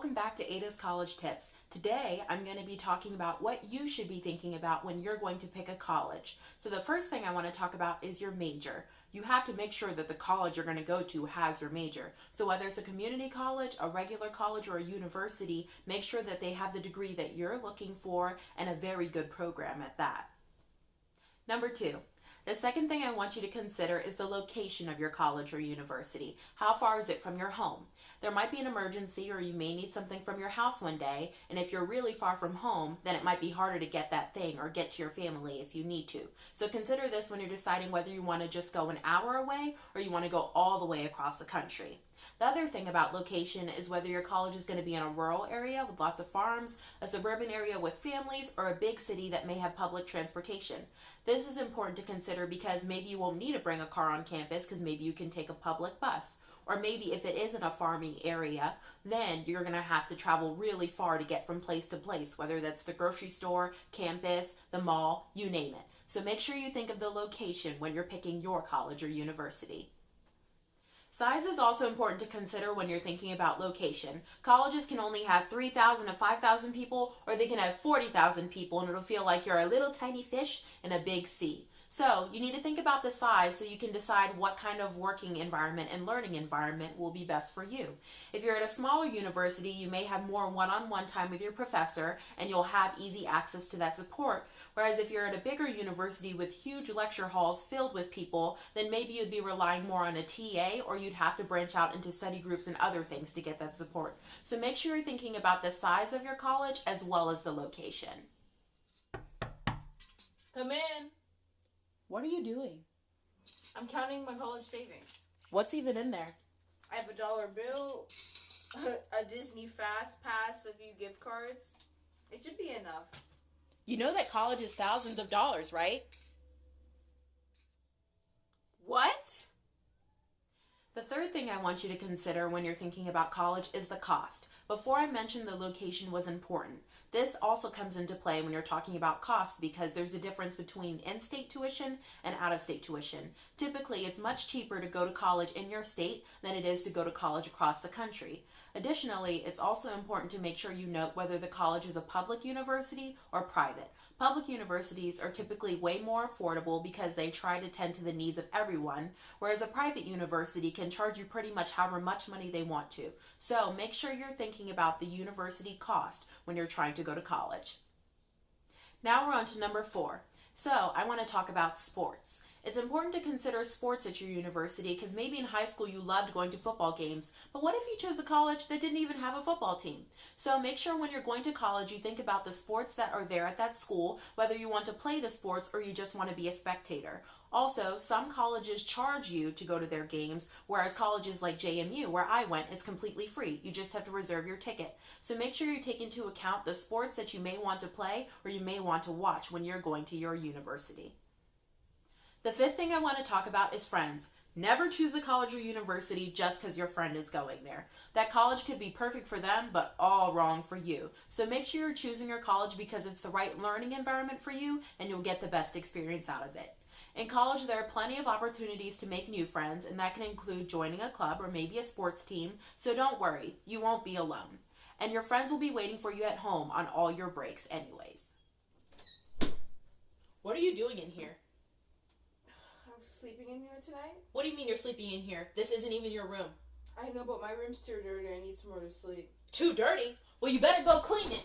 welcome back to Ada's College Tips. Today I'm going to be talking about what you should be thinking about when you're going to pick a college. So the first thing I want to talk about is your major. You have to make sure that the college you're going to go to has your major. So whether it's a community college, a regular college, or a university, make sure that they have the degree that you're looking for and a very good program at that. Number two. The second thing I want you to consider is the location of your college or university. How far is it from your home? There might be an emergency or you may need something from your house one day, and if you're really far from home, then it might be harder to get that thing or get to your family if you need to. So consider this when you're deciding whether you want to just go an hour away or you want to go all the way across the country. The other thing about location is whether your college is going to be in a rural area with lots of farms, a suburban area with families, or a big city that may have public transportation. This is important to consider because maybe you won't need to bring a car on campus because maybe you can take a public bus. Or maybe if it isn't a farming area, then you're going to have to travel really far to get from place to place, whether that's the grocery store, campus, the mall, you name it. So make sure you think of the location when you're picking your college or university. Size is also important to consider when you're thinking about location. Colleges can only have 3,000 to 5,000 people, or they can have 40,000 people, and it'll feel like you're a little tiny fish in a big sea. So you need to think about the size so you can decide what kind of working environment and learning environment will be best for you. If you're at a smaller university, you may have more one-on-one time with your professor, and you'll have easy access to that support. Whereas if you're at a bigger university with huge lecture halls filled with people, then maybe you'd be relying more on a TA, or you'd have to branch out into study groups and other things to get that support. So make sure you're thinking about the size of your college as well as the location. Come in. What are you doing? I'm counting my college savings. What's even in there? I have a dollar bill, a Disney Fast Pass, a few gift cards. It should be enough. You know that college is thousands of dollars, right? What? The third thing I want you to consider when you're thinking about college is the cost. Before I mentioned the location was important. This also comes into play when you're talking about cost because there's a difference between in-state tuition and out-of-state tuition. Typically, it's much cheaper to go to college in your state than it is to go to college across the country. Additionally, it's also important to make sure you note whether the college is a public university or private. Public universities are typically way more affordable because they try to tend to the needs of everyone, whereas a private university can charge you pretty much however much money they want to. So make sure you're thinking about the university cost when you're trying to go to college. Now we're on to number 4. So I want to talk about sports. It's important to consider sports at your university because maybe in high school you loved going to football games, but what if you chose a college that didn't even have a football team? So make sure when you're going to college you think about the sports that are there at that school, whether you want to play the sports or you just want to be a spectator. Also, some colleges charge you to go to their games, whereas colleges like JMU, where I went, it's completely free. You just have to reserve your ticket. So make sure you take into account the sports that you may want to play or you may want to watch when you're going to your university. The fifth thing I want to talk about is friends. Never choose a college or university just because your friend is going there. That college could be perfect for them, but all wrong for you. So make sure you're choosing your college because it's the right learning environment for you and you'll get the best experience out of it. In college, there are plenty of opportunities to make new friends, and that can include joining a club or maybe a sports team, so don't worry, you won't be alone. And your friends will be waiting for you at home on all your breaks anyways. What are you doing in here? I'm sleeping in here tonight? What do you mean you're sleeping in here? This isn't even your room. I know, but my room's too dirty. I need somewhere to sleep. Too dirty? Well, you better go clean it.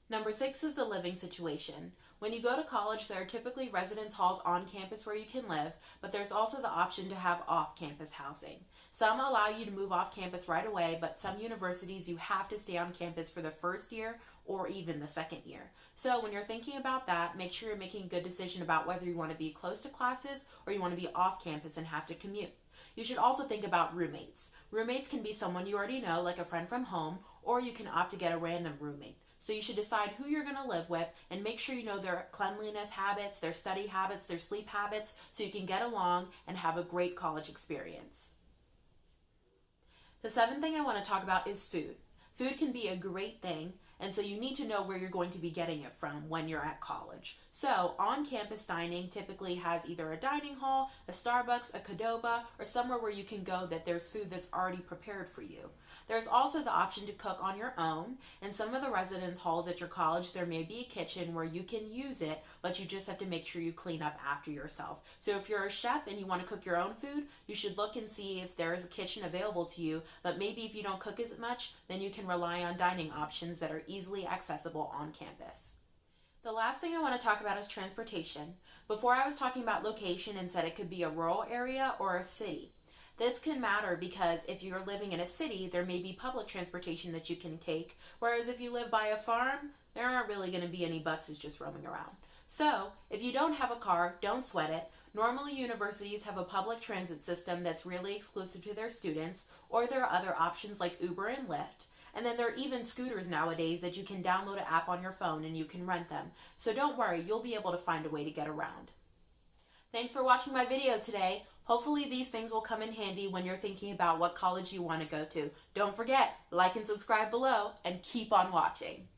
Number 6 is the living situation. When you go to college, there are typically residence halls on campus where you can live, but there's also the option to have off-campus housing. Some allow you to move off campus right away, but some universities you have to stay on campus for the first year or even the second year. So when you're thinking about that, make sure you're making a good decision about whether you want to be close to classes or you want to be off campus and have to commute. You should also think about roommates. Roommates can be someone you already know, like a friend from home, or you can opt to get a random roommate. So you should decide who you're going to live with and make sure you know their cleanliness habits, their study habits, their sleep habits, so you can get along and have a great college experience. The 7th thing I want to talk about is food. Food can be a great thing, And so you need to know where you're going to be getting it from when you're at college. So on-campus dining typically has either a dining hall, a Starbucks, a Qdoba, or somewhere where you can go that there's food that's already prepared for you. There's also the option to cook on your own. In some of the residence halls at your college, there may be a kitchen where you can use it, but you just have to make sure you clean up after yourself. So if you're a chef and you want to cook your own food, you should look and see if there is a kitchen available to you, but maybe if you don't cook as much, then you can rely on dining options that are easily accessible on campus. The last thing I want to talk about is transportation. Before I was talking about location and said it could be a rural area or a city. This can matter because if you're living in a city, there may be public transportation that you can take, whereas if you live by a farm, there aren't really going to be any buses just roaming around. So, if you don't have a car, don't sweat it. Normally, universities have a public transit system that's really exclusive to their students, or there are other options like Uber and Lyft. And then there are even scooters nowadays that you can download an app on your phone and you can rent them. So don't worry, you'll be able to find a way to get around. Thanks for watching my video today. Hopefully these things will come in handy when you're thinking about what college you want to go to. Don't forget, like and subscribe below, and keep on watching.